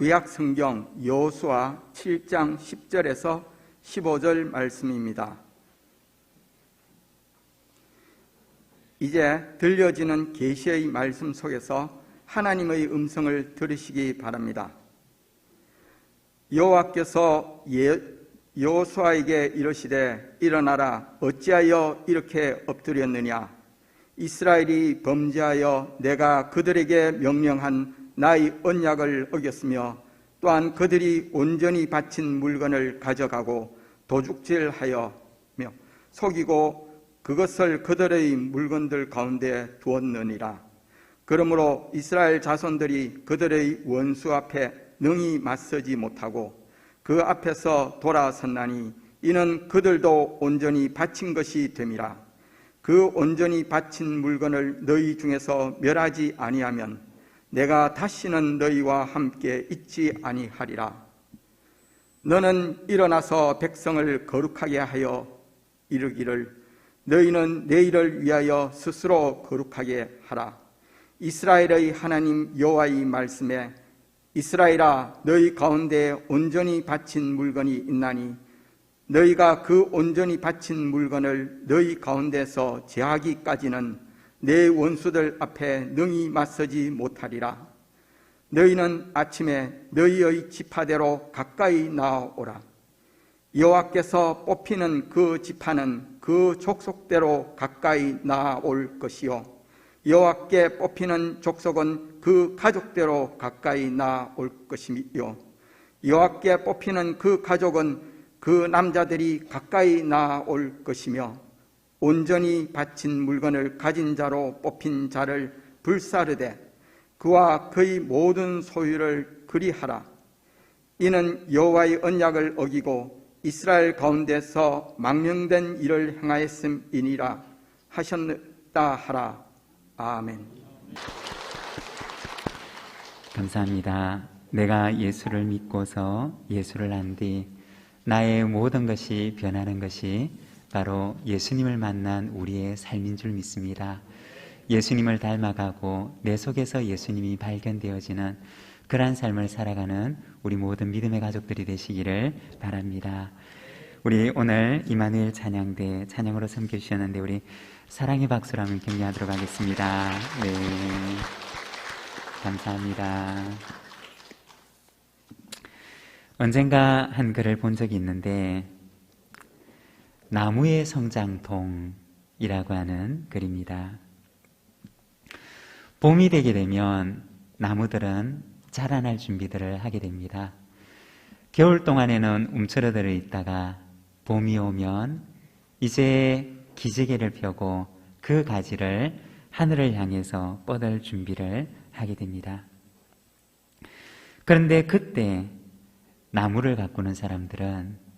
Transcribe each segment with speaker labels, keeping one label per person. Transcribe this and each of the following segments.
Speaker 1: 구약 성경 여호수아 7장 10절에서 15절 말씀입니다. 이제 들려지는 계시의 말씀 속에서 하나님의 음성을 들으시기 바랍니다. 여호와께서 여호수아에게 이르시되 일어나라, 어찌하여 이렇게 엎드렸느냐. 이스라엘이 범죄하여 내가 그들에게 명령한 나의 언약을 어겼으며 또한 그들이 온전히 바친 물건을 가져가고 도둑질하여며 속이고 그것을 그들의 물건들 가운데 두었느니라. 그러므로 이스라엘 자손들이 그들의 원수 앞에 능히 맞서지 못하고 그 앞에서 돌아섰나니 이는 그들도 온전히 바친 것이 됨이라. 그 온전히 바친 물건을 너희 중에서 멸하지 아니하면 내가 다시는 너희와 함께 있지 아니하리라. 너는 일어나서 백성을 거룩하게 하여 이르기를 너희는 내일을 위하여 스스로 거룩하게 하라. 이스라엘의 하나님 여호와의 말씀에 이스라엘아, 너희 가운데 온전히 바친 물건이 있나니 너희가 그 온전히 바친 물건을 너희 가운데서 제하기까지는 내 원수들 앞에 능히 맞서지 못하리라. 너희는 아침에 너희의 지파대로 가까이 나아오라. 여호와께서 뽑히는 그 지파는 그 족속대로 가까이 나아올 것이요 여호와께 뽑히는 족속은 그 가족대로 가까이 나아올 것이요 여호와께 뽑히는 그 가족은 그 남자들이 가까이 나아올 것이며 온전히 바친 물건을 가진 자로 뽑힌 자를 불사르되 그와 그의 모든 소유를 그리하라. 이는 여호와의 언약을 어기고 이스라엘 가운데서 망령된 일을 행하였음이니라 하셨다 하라. 아멘.
Speaker 2: 감사합니다. 내가 예수를 믿고서 예수를 안 뒤 나의 모든 것이 변하는 것이 바로 예수님을 만난 우리의 삶인 줄 믿습니다. 예수님을 닮아가고 내 속에서 예수님이 발견되어지는 그러한 삶을 살아가는 우리 모든 믿음의 가족들이 되시기를 바랍니다. 우리 오늘 임마누엘 찬양대 찬양으로 섬겨주셨는데 우리 사랑의 박수로 한번 격려하도록 하겠습니다. 네, 감사합니다. 언젠가 한 글을 본 적이 있는데 나무의 성장통이라고 하는 글입니다. 봄이 되게 되면 나무들은 자라날 준비들을 하게 됩니다. 겨울 동안에는 움츠러들어 있다가 봄이 오면 이제 기지개를 펴고 그 가지를 하늘을 향해서 뻗을 준비를 하게 됩니다. 그런데 그때 나무를 가꾸는 사람들은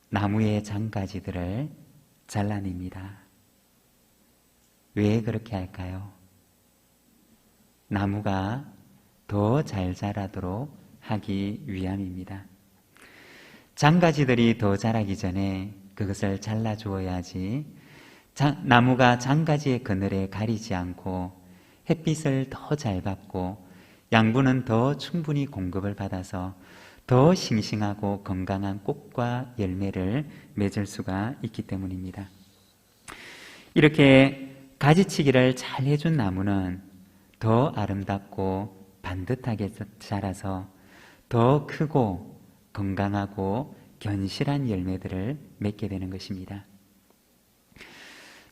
Speaker 2: 나무의 장가지들을 잘라냅니다. 왜 그렇게 할까요? 나무가 더 잘 자라도록 하기 위함입니다. 장가지들이 더 자라기 전에 그것을 잘라 주어야지 나무가 장가지의 그늘에 가리지 않고 햇빛을 더 잘 받고 양분은 더 충분히 공급을 받아서 더 싱싱하고 건강한 꽃과 열매를 맺을 수가 있기 때문입니다. 이렇게 가지치기를 잘 해준 나무는 더 아름답고 반듯하게 자라서 더 크고 건강하고 견실한 열매들을 맺게 되는 것입니다.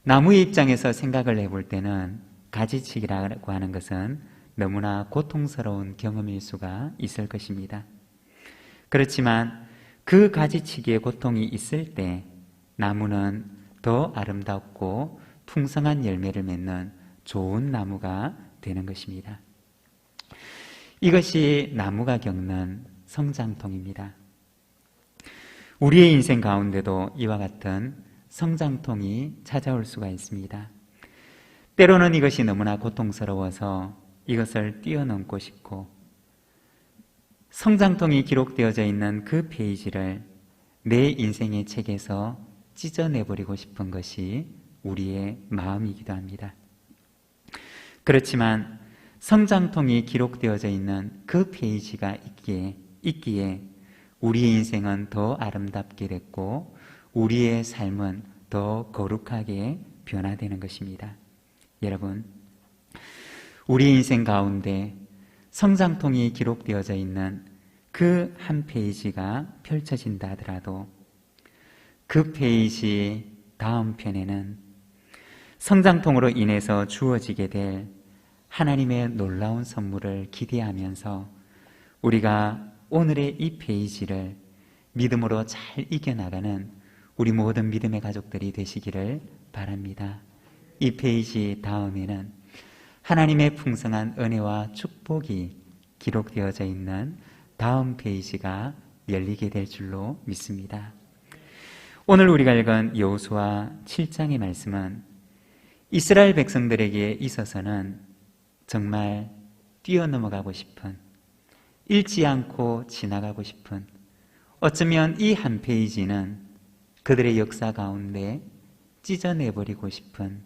Speaker 2: 나무의 입장에서 생각을 해볼 때는 가지치기라고 하는 것은 너무나 고통스러운 경험일 수가 있을 것입니다. 그렇지만 그 가지치기의 고통이 있을 때 나무는 더 아름답고 풍성한 열매를 맺는 좋은 나무가 되는 것입니다. 이것이 나무가 겪는 성장통입니다. 우리의 인생 가운데도 이와 같은 성장통이 찾아올 수가 있습니다. 때로는 이것이 너무나 고통스러워서 이것을 뛰어넘고 싶고 성장통이 기록되어져 있는 그 페이지를 내 인생의 책에서 찢어내버리고 싶은 것이 우리의 마음이기도 합니다. 그렇지만 성장통이 기록되어져 있는 그 페이지가 있기에 우리의 인생은 더 아름답게 됐고 우리의 삶은 더 거룩하게 변화되는 것입니다. 여러분, 우리 인생 가운데 성장통이 기록되어져 있는 그 한 페이지가 펼쳐진다 하더라도 그 페이지 다음 편에는 성장통으로 인해서 주어지게 될 하나님의 놀라운 선물을 기대하면서 우리가 오늘의 이 페이지를 믿음으로 잘 이겨나가는 우리 모든 믿음의 가족들이 되시기를 바랍니다. 이 페이지 다음에는 하나님의 풍성한 은혜와 축복이 기록되어져 있는 다음 페이지가 열리게 될 줄로 믿습니다. 오늘 우리가 읽은 여호수아 7장의 말씀은 이스라엘 백성들에게 있어서는 정말 뛰어넘어가고 싶은, 읽지 않고 지나가고 싶은, 어쩌면 이 한 페이지는 그들의 역사 가운데 찢어내버리고 싶은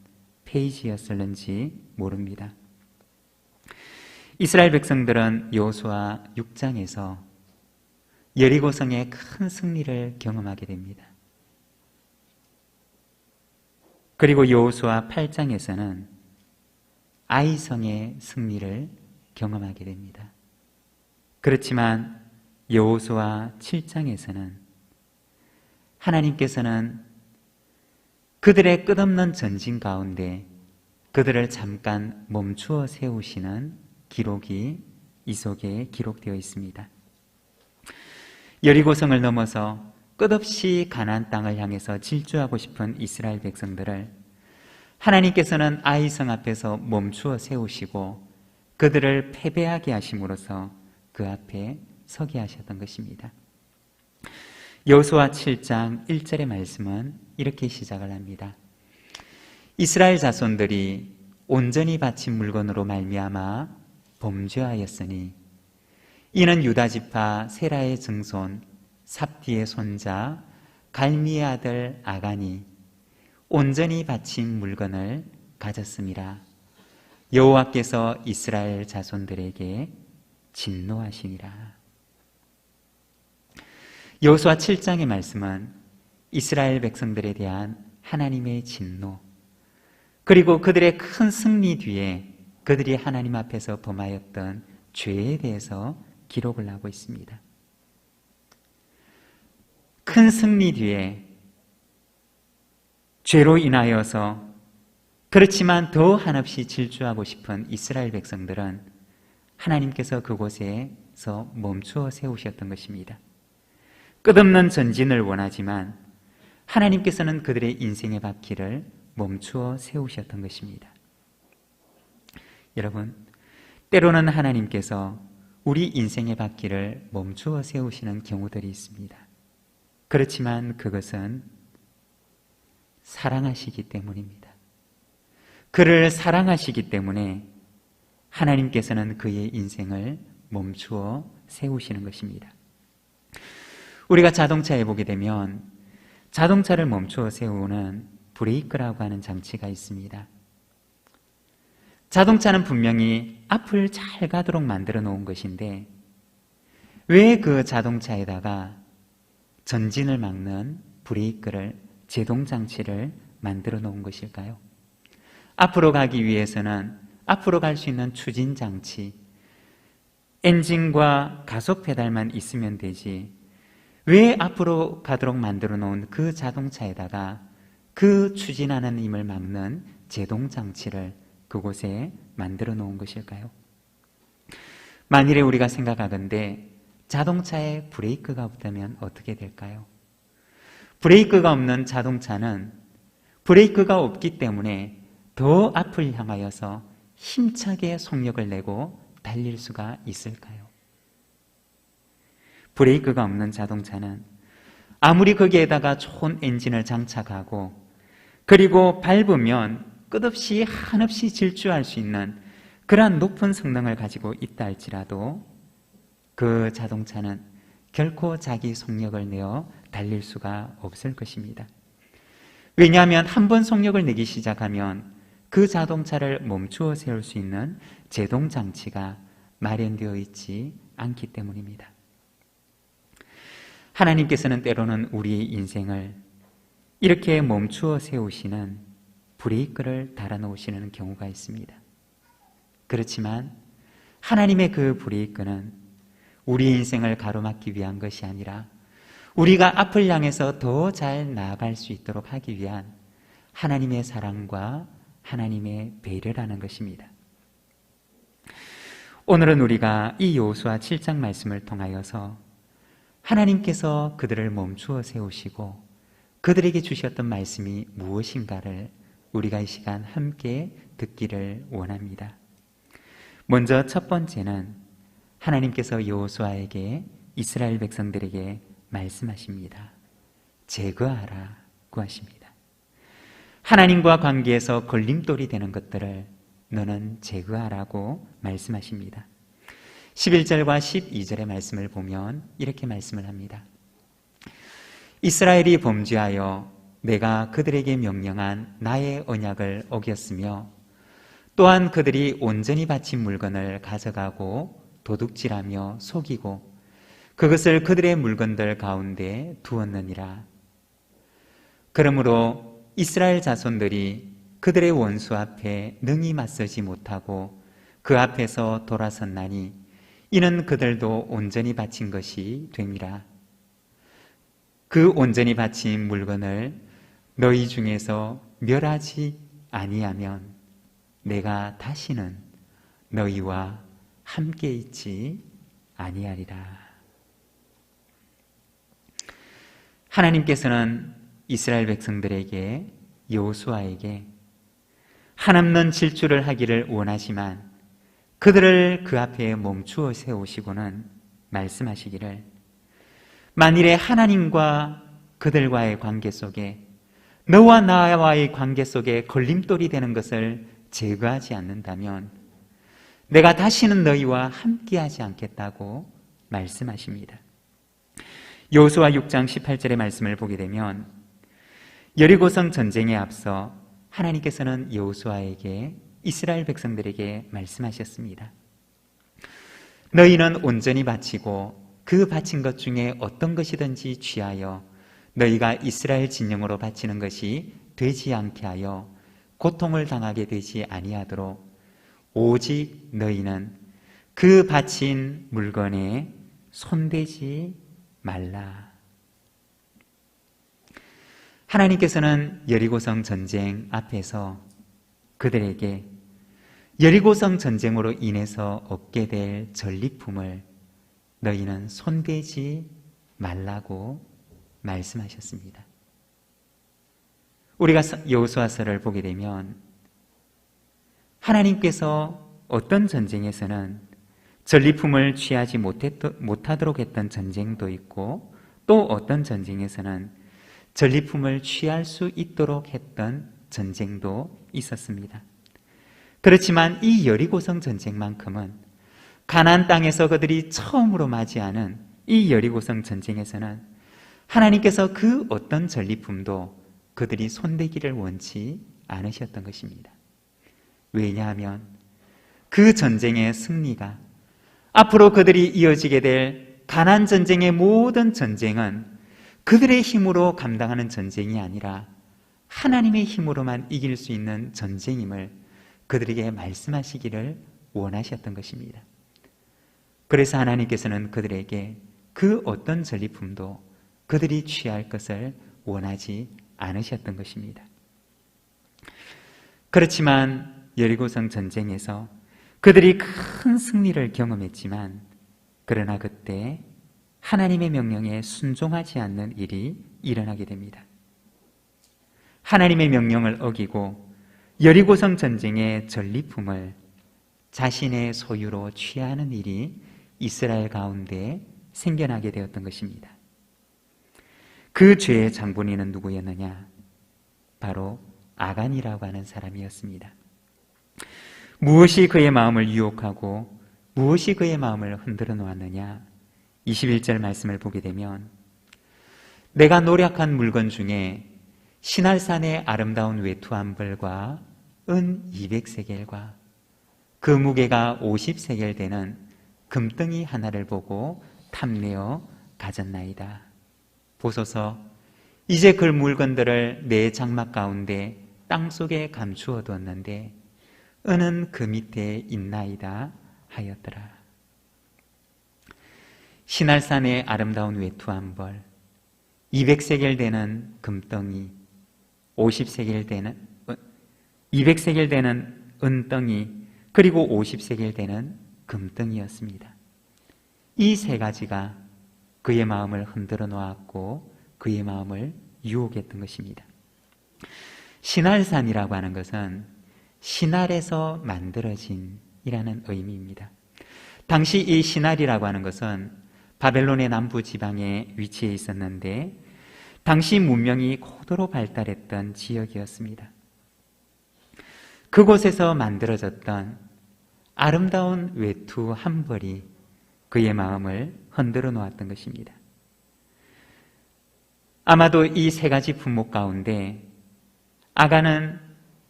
Speaker 2: 페이지였을는지 모릅니다. 이스라엘 백성들은 여호수아 6장에서 여리고성의 큰 승리를 경험하게 됩니다. 그리고 여호수아 8장에서는 아이성의 승리를 경험하게 됩니다. 그렇지만 여호수아 7장에서는 하나님께서는 그들의 끝없는 전진 가운데 그들을 잠깐 멈추어 세우시는 기록이 이 속에 기록되어 있습니다. 여리고성을 넘어서 끝없이 가나안 땅을 향해서 질주하고 싶은 이스라엘 백성들을 하나님께서는 아이성 앞에서 멈추어 세우시고 그들을 패배하게 하심으로써 그 앞에 서게 하셨던 것입니다. 여호수아 7장 1절의 말씀은 이렇게 시작을 합니다. 이스라엘 자손들이 온전히 바친 물건으로 말미암아 범죄하였으니 이는 유다 지파 세라의 증손 삽디의 손자 갈미의 아들 아간이 온전히 바친 물건을 가졌음이라. 여호와께서 이스라엘 자손들에게 진노하시니라. 여호수아 7장의 말씀은 이스라엘 백성들에 대한 하나님의 진노, 그리고 그들의 큰 승리 뒤에 그들이 하나님 앞에서 범하였던 죄에 대해서 기록을 하고 있습니다. 큰 승리 뒤에 죄로 인하여서 그렇지만 더 한없이 질주하고 싶은 이스라엘 백성들은 하나님께서 그곳에서 멈추어 세우셨던 것입니다. 끝없는 전진을 원하지만 하나님께서는 그들의 인생의 바퀴를 멈추어 세우셨던 것입니다. 여러분, 때로는 하나님께서 우리 인생의 바퀴를 멈추어 세우시는 경우들이 있습니다. 그렇지만 그것은 사랑하시기 때문입니다. 그를 사랑하시기 때문에 하나님께서는 그의 인생을 멈추어 세우시는 것입니다. 우리가 자동차에 보게 되면 자동차를 멈추어 세우는 브레이크라고 하는 장치가 있습니다. 자동차는 분명히 앞을 잘 가도록 만들어 놓은 것인데 왜 그 자동차에다가 전진을 막는 브레이크를, 제동장치를 만들어 놓은 것일까요? 앞으로 가기 위해서는 앞으로 갈 수 있는 추진장치, 엔진과 가속 페달만 있으면 되지 왜 앞으로 가도록 만들어 놓은 그 자동차에다가 그 추진하는 힘을 막는 제동장치를 그곳에 만들어 놓은 것일까요? 만일에 우리가 생각하건대 자동차에 브레이크가 없다면 어떻게 될까요? 브레이크가 없는 자동차는 브레이크가 없기 때문에 더 앞을 향하여서 힘차게 속력을 내고 달릴 수가 있을까요? 브레이크가 없는 자동차는 아무리 거기에다가 좋은 엔진을 장착하고 그리고 밟으면 끝없이 한없이 질주할 수 있는 그러한 높은 성능을 가지고 있다 할지라도 그 자동차는 결코 자기 속력을 내어 달릴 수가 없을 것입니다. 왜냐하면 한 번 속력을 내기 시작하면 그 자동차를 멈추어 세울 수 있는 제동 장치가 마련되어 있지 않기 때문입니다. 하나님께서는 때로는 우리의 인생을 이렇게 멈추어 세우시는 브레이크를 달아놓으시는 경우가 있습니다. 그렇지만 하나님의 그 브레이크는 우리의 인생을 가로막기 위한 것이 아니라 우리가 앞을 향해서 더 잘 나아갈 수 있도록 하기 위한 하나님의 사랑과 하나님의 배려라는 것입니다. 오늘은 우리가 이 여호수아 7장 말씀을 통하여서 하나님께서 그들을 멈추어 세우시고 그들에게 주셨던 말씀이 무엇인가를 우리가 이 시간 함께 듣기를 원합니다. 먼저 첫 번째는 하나님께서 여호수아에게 이스라엘 백성들에게 말씀하십니다. 제거하라고 하십니다. 하나님과 관계에서 걸림돌이 되는 것들을 너는 제거하라고 말씀하십니다. 11절과 12절의 말씀을 보면 이렇게 말씀을 합니다. 이스라엘이 범죄하여 내가 그들에게 명령한 나의 언약을 어겼으며 또한 그들이 온전히 바친 물건을 가져가고 도둑질하며 속이고 그것을 그들의 물건들 가운데 두었느니라. 그러므로 이스라엘 자손들이 그들의 원수 앞에 능히 맞서지 못하고 그 앞에서 돌아섰나니 이는 그들도 온전히 바친 것이 됨이라. 그 온전히 바친 물건을 너희 중에서 멸하지 아니하면 내가 다시는 너희와 함께 있지 아니하리라. 하나님께서는 이스라엘 백성들에게 여호수아에게 한없는 질주를 하기를 원하지만 그들을 그 앞에 멈추어 세우시고는 말씀하시기를 만일에 하나님과 그들과의 관계 속에 너와 나와의 관계 속에 걸림돌이 되는 것을 제거하지 않는다면 내가 다시는 너희와 함께하지 않겠다고 말씀하십니다. 여호수아 6장 18절의 말씀을 보게 되면 여리고성 전쟁에 앞서 하나님께서는 여호수아에게 이스라엘 백성들에게 말씀하셨습니다. 너희는 온전히 바치고 그 바친 것 중에 어떤 것이든지 취하여 너희가 이스라엘 진영으로 바치는 것이 되지 않게 하여 고통을 당하게 되지 아니하도록 오직 너희는 그 바친 물건에 손대지 말라. 하나님께서는 여리고성 전쟁 앞에서 그들에게 여리고성 전쟁으로 인해서 얻게 될 전리품을 너희는 손대지 말라고 말씀하셨습니다. 우리가 여호수아서를 보게 되면 하나님께서 어떤 전쟁에서는 전리품을 취하지 못하도록 했던 전쟁도 있고 또 어떤 전쟁에서는 전리품을 취할 수 있도록 했던 전쟁도 있었습니다. 그렇지만 이 여리고성 전쟁만큼은 가나안 땅에서 그들이 처음으로 맞이하는 이 여리고성 전쟁에서는 하나님께서 그 어떤 전리품도 그들이 손대기를 원치 않으셨던 것입니다. 왜냐하면 그 전쟁의 승리가 앞으로 그들이 이어지게 될 가나안 전쟁의 모든 전쟁은 그들의 힘으로 감당하는 전쟁이 아니라 하나님의 힘으로만 이길 수 있는 전쟁임을 그들에게 말씀하시기를 원하셨던 것입니다. 그래서 하나님께서는 그들에게 그 어떤 전리품도 그들이 취할 것을 원하지 않으셨던 것입니다. 그렇지만 여리고성 전쟁에서 그들이 큰 승리를 경험했지만 그러나 그때 하나님의 명령에 순종하지 않는 일이 일어나게 됩니다. 하나님의 명령을 어기고 여리고성 전쟁의 전리품을 자신의 소유로 취하는 일이 이스라엘 가운데 생겨나게 되었던 것입니다. 그 죄의 장본인은 누구였느냐? 바로 아간이라고 하는 사람이었습니다. 무엇이 그의 마음을 유혹하고 무엇이 그의 마음을 흔들어 놓았느냐? 21절 말씀을 보게 되면 내가 노력한 물건 중에 시날산의 아름다운 외투 한 벌과 은 200세겔과 그 무게가 50세겔 되는 금덩이 하나를 보고 탐내어 가졌나이다. 보소서, 이제 그 물건들을 내 장막 가운데 땅속에 감추어 두었는데 은은 그 밑에 있나이다 하였더라. 시날산의 아름다운 외투 한 벌, 200세겔 되는 금덩이, 50세겔 되는 200세겔 되는 은덩이, 그리고 50세겔 되는 금덩이였습니다. 이 세 가지가 그의 마음을 흔들어 놓았고 그의 마음을 유혹했던 것입니다. 시날산이라고 하는 것은 시날에서 만들어진 이라는 의미입니다. 당시 이 시날이라고 하는 것은 바벨론의 남부 지방에 위치해 있었는데 당시 문명이 고도로 발달했던 지역이었습니다. 그곳에서 만들어졌던 아름다운 외투 한 벌이 그의 마음을 흔들어 놓았던 것입니다. 아마도 이 세 가지 품목 가운데 아간은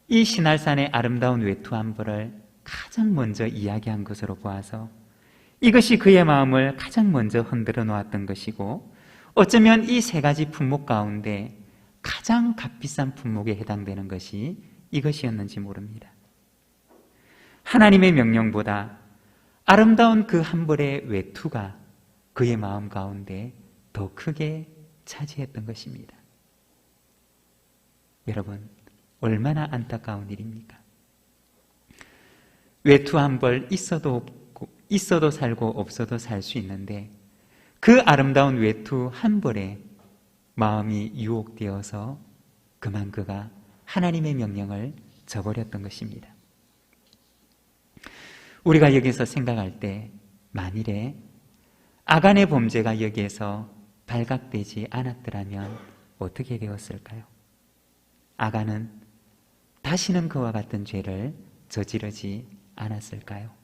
Speaker 2: 이 시날산의 아름다운 외투 한 벌을 가장 먼저 이야기한 것으로 보아서 이것이 그의 마음을 가장 먼저 흔들어 놓았던 것이고, 어쩌면 이 세 가지 품목 가운데 가장 값비싼 품목에 해당되는 것이 이것이었는지 모릅니다. 하나님의 명령보다 아름다운 그 한 벌의 외투가 그의 마음 가운데 더 크게 차지했던 것입니다. 여러분, 얼마나 안타까운 일입니까? 외투 한 벌 있어도 살고 없어도 살 수 있는데 그 아름다운 외투 한 벌에 마음이 유혹되어서 그만 그가 하나님의 명령을 저버렸던 것입니다. 우리가 여기서 생각할 때 만일에 아간의 범죄가 여기에서 발각되지 않았더라면 어떻게 되었을까요? 아간은 다시는 그와 같은 죄를 저지르지 않았을까요?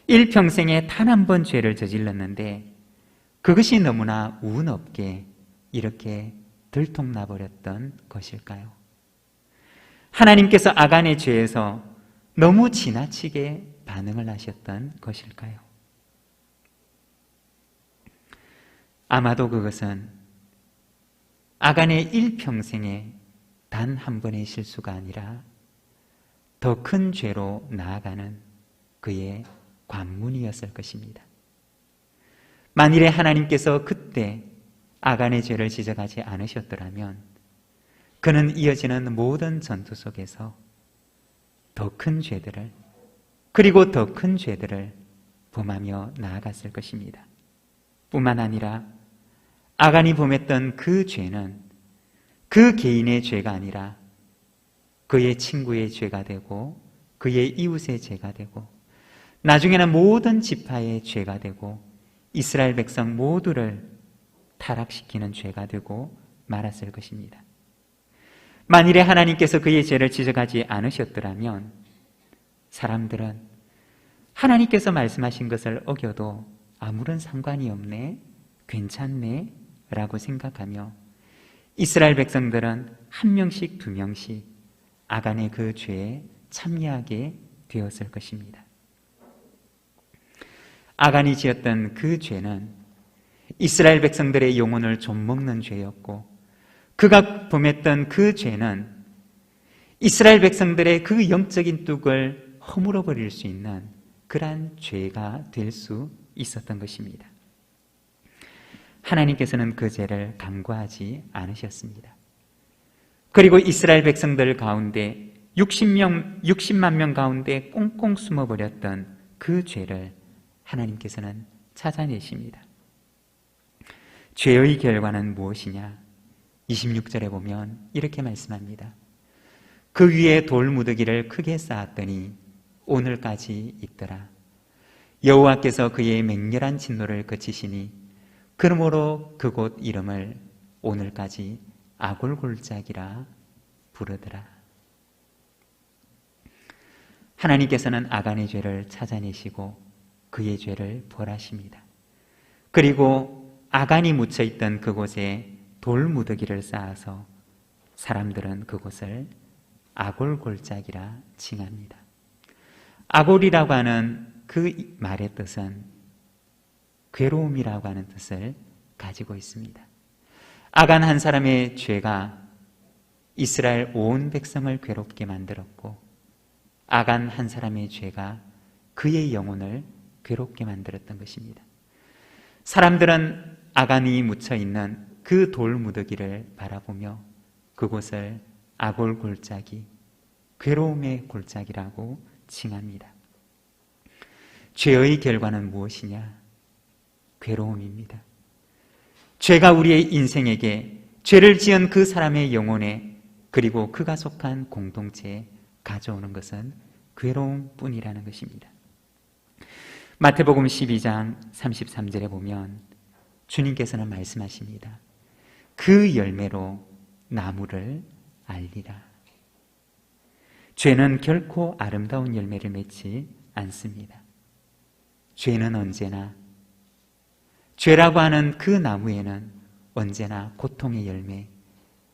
Speaker 2: 일평생에 단 한 번 죄를 저질렀는데 그것이 너무나 운 없게 이렇게 들통나버렸던 것일까요? 하나님께서 아간의 죄에서 너무 지나치게 반응을 하셨던 것일까요? 아마도 그것은 아간의 일평생에 단 한 번의 실수가 아니라 더 큰 죄로 나아가는 그의 관문이었을 것입니다. 만일에 하나님께서 그때 아간의 죄를 지적하지 않으셨더라면 그는 이어지는 모든 전투 속에서 더 큰 죄들을, 그리고 더 큰 죄들을 범하며 나아갔을 것입니다. 뿐만 아니라 아간이 범했던 그 죄는 그 개인의 죄가 아니라 그의 친구의 죄가 되고 그의 이웃의 죄가 되고 나중에는 모든 지파의 죄가 되고 이스라엘 백성 모두를 타락시키는 죄가 되고 말았을 것입니다. 만일에 하나님께서 그의 죄를 지적하지 않으셨더라면 사람들은 하나님께서 말씀하신 것을 어겨도 아무런 상관이 없네, 괜찮네 라고 생각하며 이스라엘 백성들은 한 명씩 두 명씩 아간의 그 죄에 참여하게 되었을 것입니다. 아간이 지었던 그 죄는 이스라엘 백성들의 영혼을 좀먹는 죄였고, 그가 범했던 그 죄는 이스라엘 백성들의 그 영적인 뚝을 허물어 버릴 수 있는 그러한 죄가 될 수 있었던 것입니다. 하나님께서는 그 죄를 간과하지 않으셨습니다. 그리고 이스라엘 백성들 가운데 60만 명 가운데 꽁꽁 숨어버렸던 그 죄를 하나님께서는 찾아내십니다. 죄의 결과는 무엇이냐? 26절에 보면 이렇게 말씀합니다. 그 위에 돌무더기를 크게 쌓았더니 오늘까지 있더라. 여호와께서 그의 맹렬한 진노를 그치시니 그러므로 그곳 이름을 오늘까지 아골골짜기라 부르더라. 하나님께서는 아간의 죄를 찾아내시고 그의 죄를 벌하십니다. 그리고 아간이 묻혀있던 그곳에 돌무더기를 쌓아서 사람들은 그곳을 아골골짜기라 칭합니다. 아골이라고 하는 그 말의 뜻은 괴로움이라고 하는 뜻을 가지고 있습니다. 아간 한 사람의 죄가 이스라엘 온 백성을 괴롭게 만들었고, 아간 한 사람의 죄가 그의 영혼을 괴롭게 만들었던 것입니다. 사람들은 아간이 묻혀있는 그 돌무더기를 바라보며 그곳을 아골골짜기, 괴로움의 골짜기라고 칭합니다. 죄의 결과는 무엇이냐? 괴로움입니다. 죄가 우리의 인생에게, 죄를 지은 그 사람의 영혼에, 그리고 그가 속한 공동체에 가져오는 것은 괴로움뿐이라는 것입니다. 마태복음 12장 33절에 보면 주님께서는 말씀하십니다. 그 열매로 나무를 알리라. 죄는 결코 아름다운 열매를 맺지 않습니다. 죄는 언제나, 죄라고 하는 그 나무에는 언제나 고통의 열매,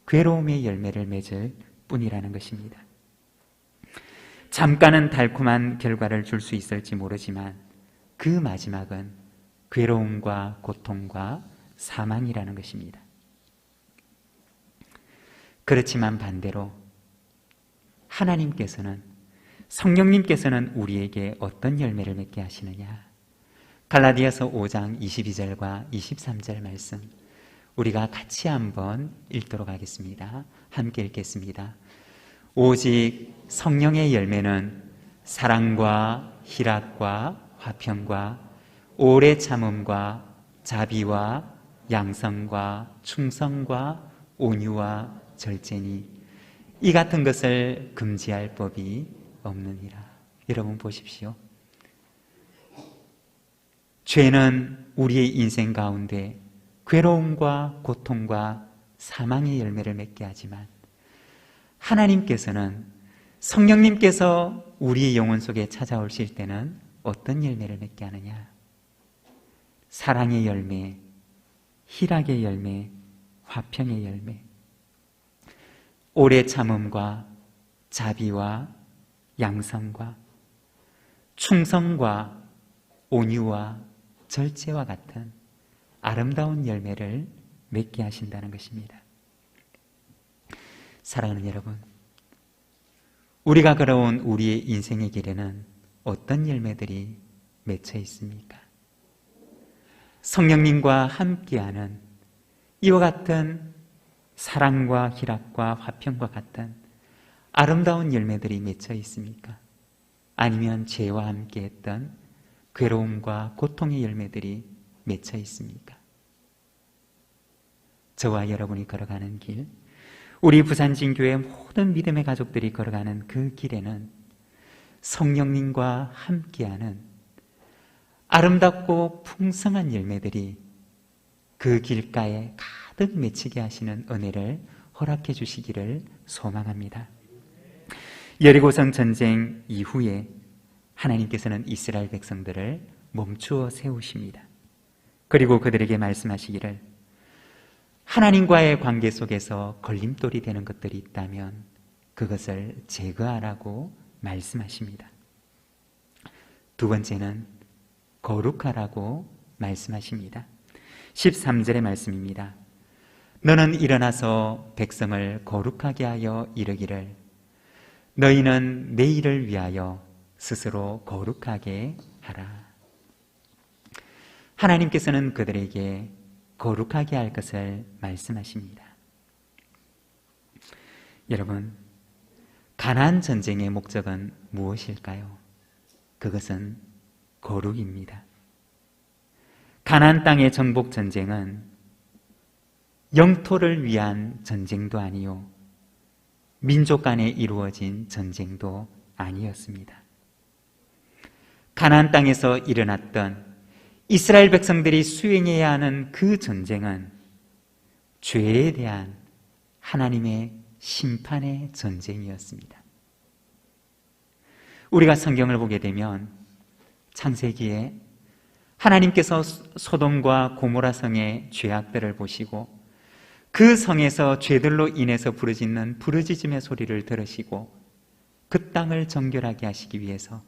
Speaker 2: 괴로움의 열매를 맺을 뿐이라는 것입니다. 잠깐은 달콤한 결과를 줄 수 있을지 모르지만 그 마지막은 괴로움과 고통과 사망이라는 것입니다. 그렇지만 반대로 하나님께서는, 성령님께서는 우리에게 어떤 열매를 맺게 하시느냐? 갈라디아서 5장 22절과 23절 말씀 우리가 같이 한번 읽도록 하겠습니다. 함께 읽겠습니다. 오직 성령의 열매는 사랑과 희락과 화평과 오래 참음과 자비와 양성과 충성과 온유와 절제니 이 같은 것을 금지할 법이 없느니라. 여러분 보십시오. 죄는 우리의 인생 가운데 괴로움과 고통과 사망의 열매를 맺게 하지만 하나님께서는, 성령님께서 우리의 영혼 속에 찾아오실 때는 어떤 열매를 맺게 하느냐? 사랑의 열매, 희락의 열매, 화평의 열매, 오래 참음과 자비와 양성과 충성과 온유와 절제와 같은 아름다운 열매를 맺게 하신다는 것입니다. 사랑하는 여러분, 우리가 걸어온 우리의 인생의 길에는 어떤 열매들이 맺혀 있습니까? 성령님과 함께하는 이와 같은 사랑과 희락과 화평과 같은 아름다운 열매들이 맺혀 있습니까? 아니면 죄와 함께했던 괴로움과 고통의 열매들이 맺혀 있습니까? 저와 여러분이 걸어가는 길, 우리 부산진교회 모든 믿음의 가족들이 걸어가는 그 길에는 성령님과 함께하는 아름답고 풍성한 열매들이 그 길가에 가득 맺히게 하시는 은혜를 허락해 주시기를 소망합니다. 여리고성 전쟁 이후에 하나님께서는 이스라엘 백성들을 멈추어 세우십니다. 그리고 그들에게 말씀하시기를, 하나님과의 관계 속에서 걸림돌이 되는 것들이 있다면 그것을 제거하라고 말씀하십니다. 두 번째는 거룩하라고 말씀하십니다. 13절의 말씀입니다. 너는 일어나서 백성을 거룩하게 하여 이르기를, 너희는 내일을 위하여 스스로 거룩하게 하라. 하나님께서는 그들에게 거룩하게 할 것을 말씀하십니다. 여러분, 가나안 전쟁의 목적은 무엇일까요? 그것은 거룩입니다. 가나안 땅의 정복 전쟁은 영토를 위한 전쟁도 아니요, 민족 간에 이루어진 전쟁도 아니었습니다. 가나안 땅에서 일어났던 이스라엘 백성들이 수행해야 하는 그 전쟁은 죄에 대한 하나님의 심판의 전쟁이었습니다. 우리가 성경을 보게 되면 창세기에 하나님께서 소돔과 고모라 성의 죄악들을 보시고 그 성에서 죄들로 인해서 부르짖는 부르짖음의 소리를 들으시고 그 땅을 정결하게 하시기 위해서,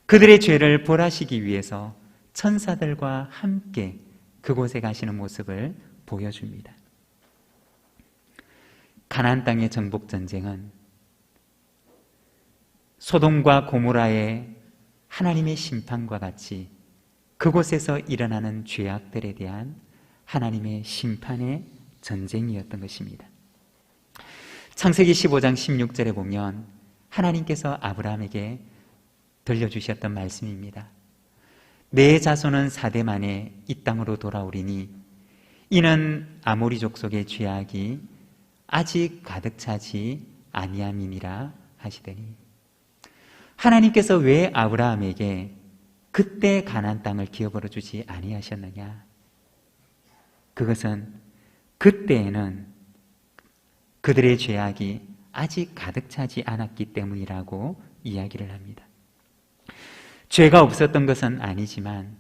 Speaker 2: 그들의 죄를 벌하시기 위해서 천사들과 함께 그곳에 가시는 모습을 보여줍니다. 가나안 땅의 정복 전쟁은 소돔과 고모라의 하나님의 심판과 같이 그곳에서 일어나는 죄악들에 대한 하나님의 심판의 전쟁이었던 것입니다. 창세기 15장 16절에 보면 하나님께서 아브라함에게 들려주셨던 말씀입니다. 내 자손은 4대 만에 이 땅으로 돌아오리니 이는 아모리 족속의 죄악이 아직 가득 차지 아니함이니라 하시더니, 하나님께서 왜 아브라함에게 그때 가나안 땅을 기업으로 주지 아니하셨느냐? 그것은 그때에는 그들의 죄악이 아직 가득 차지 않았기 때문이라고 이야기를 합니다. 죄가 없었던 것은 아니지만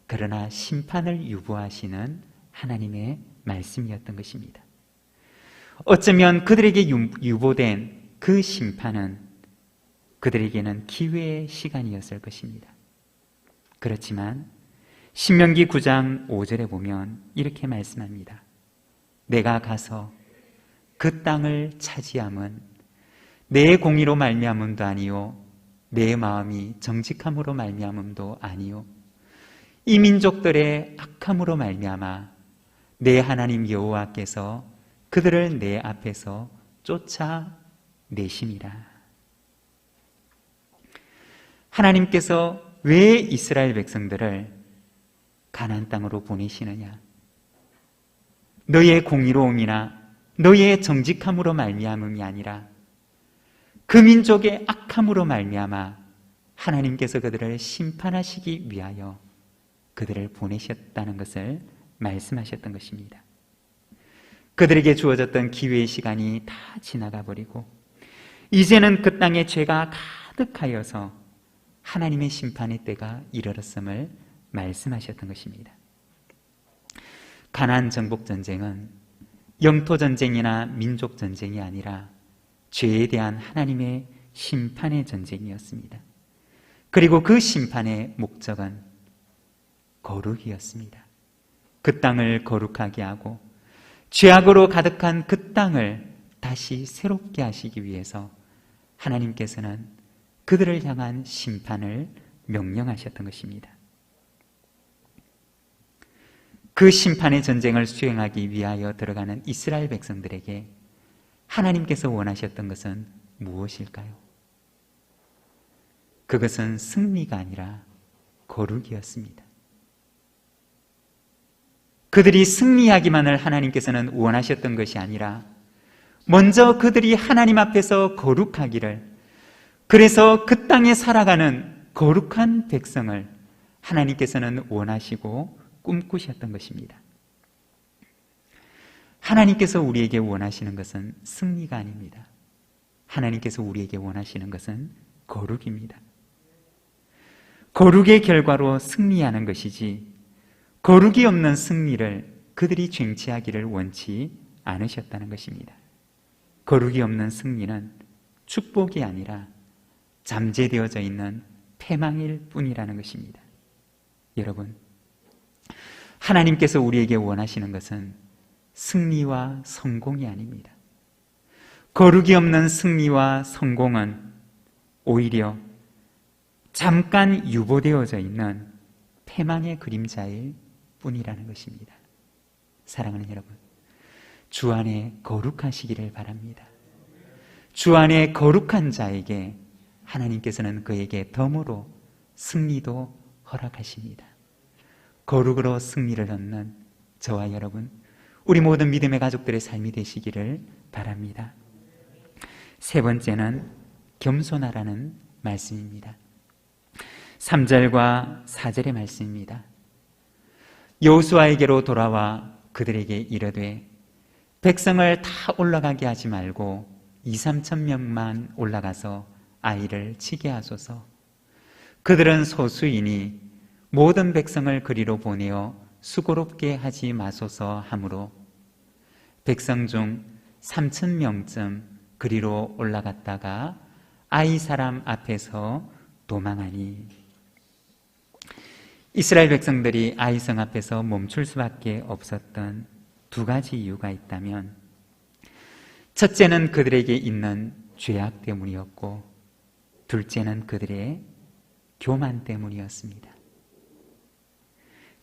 Speaker 2: 그러나 심판을 유보하시는 하나님의 말씀이었던 것입니다. 어쩌면 그들에게 유보된 그 심판은 그들에게는 기회의 시간이었을 것입니다. 그렇지만 신명기 9장 5절에 보면 이렇게 말씀합니다. 내가 가서 그 땅을 차지함은 내 공의로 말미암음도 아니요 내 마음이 정직함으로 말미암음도 아니요 이 민족들의 악함으로 말미암아 내 하나님 여호와께서 그들을 내 앞에서 쫓아내심이라. 하나님께서 왜 이스라엘 백성들을 가나안 땅으로 보내시느냐? 너의 공의로움이나 너의 정직함으로 말미암음이 아니라 그 민족의 악함으로 말미암아 하나님께서 그들을 심판하시기 위하여 그들을 보내셨다는 것을 말씀하셨던 것입니다. 그들에게 주어졌던 기회의 시간이 다 지나가 버리고 이제는 그 땅에 죄가 가득하여서 하나님의 심판의 때가 이르렀음을 말씀하셨던 것입니다. 가나안 정복 전쟁은 영토 전쟁이나 민족 전쟁이 아니라 죄에 대한 하나님의 심판의 전쟁이었습니다. 그리고 그 심판의 목적은 거룩이었습니다. 그 땅을 거룩하게 하고 죄악으로 가득한 그 땅을 다시 새롭게 하시기 위해서 하나님께서는 그들을 향한 심판을 명령하셨던 것입니다. 그 심판의 전쟁을 수행하기 위하여 들어가는 이스라엘 백성들에게 하나님께서 원하셨던 것은 무엇일까요? 그것은 승리가 아니라 거룩이었습니다. 그들이 승리하기만을 하나님께서는 원하셨던 것이 아니라 먼저 그들이 하나님 앞에서 거룩하기를, 그래서 그 땅에 살아가는 거룩한 백성을 하나님께서는 원하시고 꿈꾸셨던 것입니다. 하나님께서 우리에게 원하시는 것은 승리가 아닙니다. 하나님께서 우리에게 원하시는 것은 거룩입니다. 거룩의 결과로 승리하는 것이지 거룩이 없는 승리를 그들이 쟁취하기를 원치 않으셨다는 것입니다. 거룩이 없는 승리는 축복이 아니라 잠재되어져 있는 패망일 뿐이라는 것입니다. 여러분, 하나님께서 우리에게 원하시는 것은 승리와 성공이 아닙니다. 거룩이 없는 승리와 성공은 오히려 잠깐 유보되어져 있는 패망의 그림자일 뿐이라는 것입니다. 사랑하는 여러분, 주 안에 거룩하시기를 바랍니다. 주 안에 거룩한 자에게 하나님께서는 그에게 덤으로 승리도 허락하십니다. 거룩으로 승리를 얻는 저와 여러분, 우리 모든 믿음의 가족들의 삶이 되시기를 바랍니다. 세 번째는 겸손하라는 말씀입니다. 3절과 4절의 말씀입니다. 여호수아에게로 돌아와 그들에게 이르되 백성을 다 올라가게 하지 말고 2-3천 명만 올라가서 아이를 치게 하소서. 그들은 소수이니 모든 백성을 그리로 보내어 수고롭게 하지 마소서 하므로 백성 중 3,000명쯤 그리로 올라갔다가 아이 사람 앞에서 도망하니. 이스라엘 백성들이 아이성 앞에서 멈출 수밖에 없었던 두 가지 이유가 있다면, 첫째는 그들에게 있는 죄악 때문이었고, 둘째는 그들의 교만 때문이었습니다.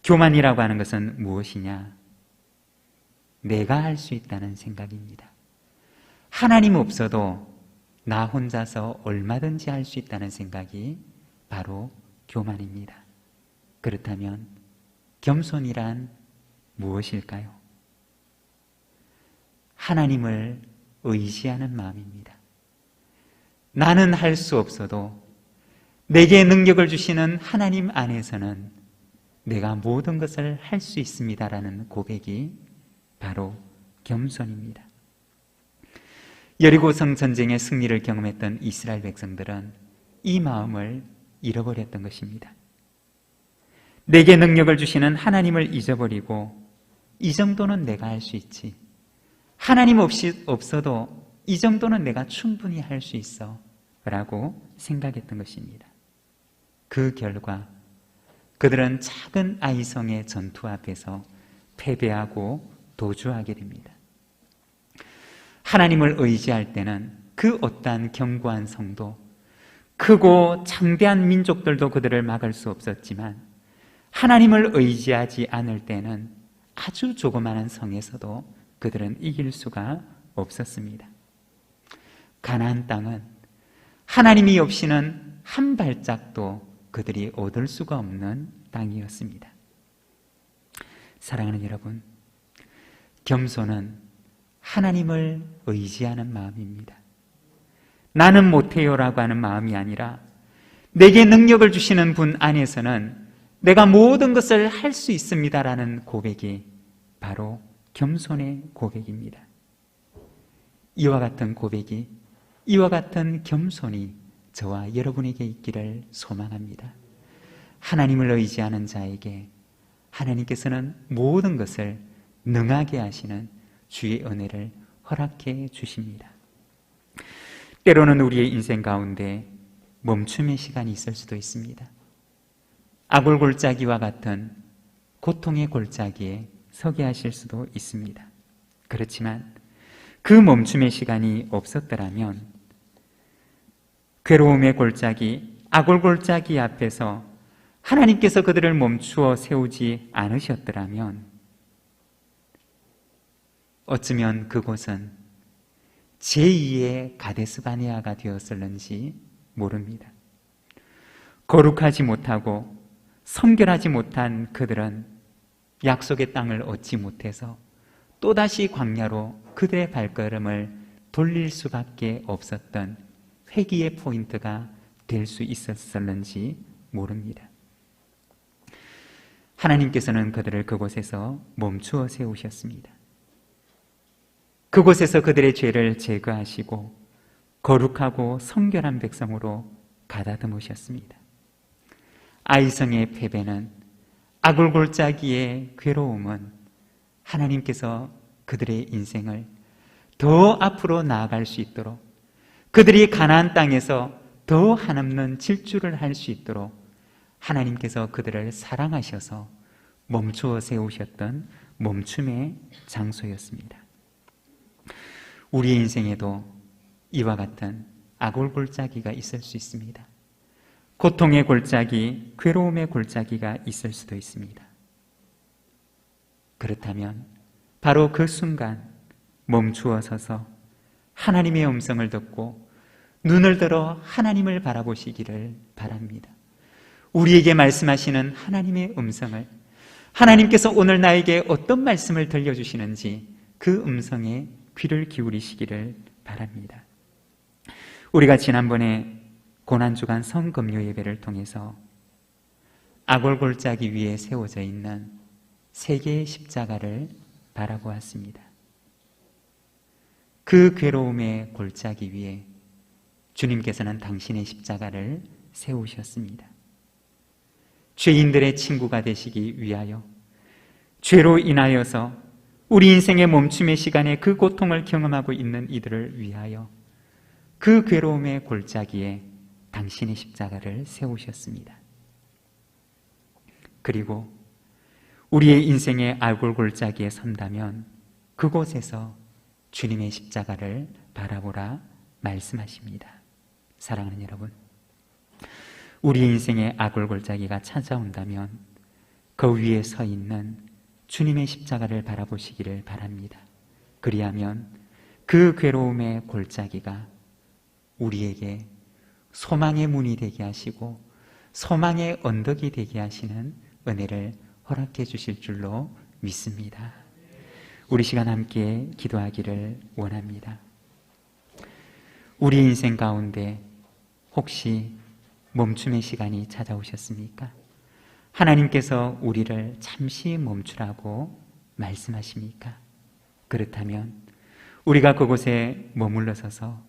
Speaker 2: 교만이라고 하는 것은 무엇이냐? 내가 할 수 있다는 생각입니다. 하나님 없어도 나 혼자서 얼마든지 할 수 있다는 생각이 바로 교만입니다. 그렇다면 겸손이란 무엇일까요? 하나님을 의지하는 마음입니다. 나는 할 수 없어도 내게 능력을 주시는 하나님 안에서는 내가 모든 것을 할 수 있습니다라는 고백이 바로 겸손입니다. 여리고성 전쟁의 승리를 경험했던 이스라엘 백성들은 이 마음을 잃어버렸던 것입니다. 내게 능력을 주시는 하나님을 잊어버리고, 이 정도는 내가 할 수 있지, 하나님 없어도 이 정도는 내가 충분히 할 수 있어 라고 생각했던 것입니다. 그 결과 그들은 작은 아이성의 전투 앞에서 패배하고 도주하게 됩니다. 하나님을 의지할 때는 그 어떠한 견고한 성도, 크고 창대한 민족들도 그들을 막을 수 없었지만, 하나님을 의지하지 않을 때는 아주 조그마한 성에서도 그들은 이길 수가 없었습니다. 가나안 땅은 하나님이 없이는 한 발짝도 그들이 얻을 수가 없는 땅이었습니다. 사랑하는 여러분, 겸손은 하나님을 의지하는 마음입니다. 나는 못해요라고 하는 마음이 아니라, 내게 능력을 주시는 분 안에서는 내가 모든 것을 할 수 있습니다라는 고백이 바로 겸손의 고백입니다. 이와 같은 고백이, 이와 같은 겸손이 저와 여러분에게 있기를 소망합니다. 하나님을 의지하는 자에게 하나님께서는 모든 것을 능하게 하시는 주의 은혜를 허락해 주십니다. 때로는 우리의 인생 가운데 멈춤의 시간이 있을 수도 있습니다. 아골골짜기와 같은 고통의 골짜기에 서게 하실 수도 있습니다. 그렇지만 그 멈춤의 시간이 없었더라면, 괴로움의 골짜기, 아골골짜기 앞에서 하나님께서 그들을 멈추어 세우지 않으셨더라면, 어쩌면 그곳은 제2의 가데스바네아가 되었을는지 모릅니다. 거룩하지 못하고 성결하지 못한 그들은 약속의 땅을 얻지 못해서 또다시 광야로 그들의 발걸음을 돌릴 수밖에 없었던 회개의 포인트가 될 수 있었을는지 모릅니다. 하나님께서는 그들을 그곳에서 멈추어 세우셨습니다. 그곳에서 그들의 죄를 제거하시고 거룩하고 성결한 백성으로 가다듬으셨습니다. 아이성의 패배는, 아골골짜기의 괴로움은 하나님께서 그들의 인생을 더 앞으로 나아갈 수 있도록, 그들이 가나안 땅에서 더 한없는 질주를 할 수 있도록 하나님께서 그들을 사랑하셔서 멈추어 세우셨던 멈춤의 장소였습니다. 우리의 인생에도 이와 같은 아골골짜기가 있을 수 있습니다. 고통의 골짜기, 괴로움의 골짜기가 있을 수도 있습니다. 그렇다면 바로 그 순간 멈추어 서서 하나님의 음성을 듣고 눈을 들어 하나님을 바라보시기를 바랍니다. 우리에게 말씀하시는 하나님의 음성을, 하나님께서 오늘 나에게 어떤 말씀을 들려주시는지 그 음성에 귀를 기울이시기를 바랍니다. 우리가 지난번에 고난주간 성금요 예배를 통해서 아골골짜기 위에 세워져 있는 세 개의 십자가를 바라보았습니다. 그 괴로움의 골짜기 위에 주님께서는 당신의 십자가를 세우셨습니다. 죄인들의 친구가 되시기 위하여, 죄로 인하여서 우리 인생의 멈춤의 시간에 그 고통을 경험하고 있는 이들을 위하여 그 괴로움의 골짜기에 당신의 십자가를 세우셨습니다. 그리고 우리의 인생의 알골 골짜기에 선다면 그곳에서 주님의 십자가를 바라보라 말씀하십니다. 사랑하는 여러분, 우리 인생의 악골 골짜기가 찾아온다면 그 위에 서 있는 주님의 십자가를 바라보시기를 바랍니다. 그리하면 그 괴로움의 골짜기가 우리에게 소망의 문이 되게 하시고 소망의 언덕이 되게 하시는 은혜를 허락해 주실 줄로 믿습니다. 우리 시간 함께 기도하기를 원합니다. 우리 인생 가운데 혹시 멈춤의 시간이 찾아오셨습니까? 하나님께서 우리를 잠시 멈추라고 말씀하십니까? 그렇다면 우리가 그곳에 머물러 서서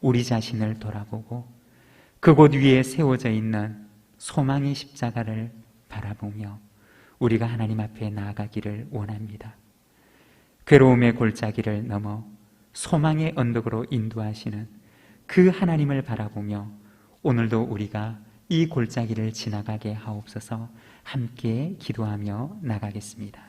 Speaker 2: 우리 자신을 돌아보고 그곳 위에 세워져 있는 소망의 십자가를 바라보며 우리가 하나님 앞에 나아가기를 원합니다. 괴로움의 골짜기를 넘어 소망의 언덕으로 인도하시는 그 하나님을 바라보며 오늘도 우리가 이 골짜기를 지나가게 하옵소서. 함께 기도하며 나가겠습니다.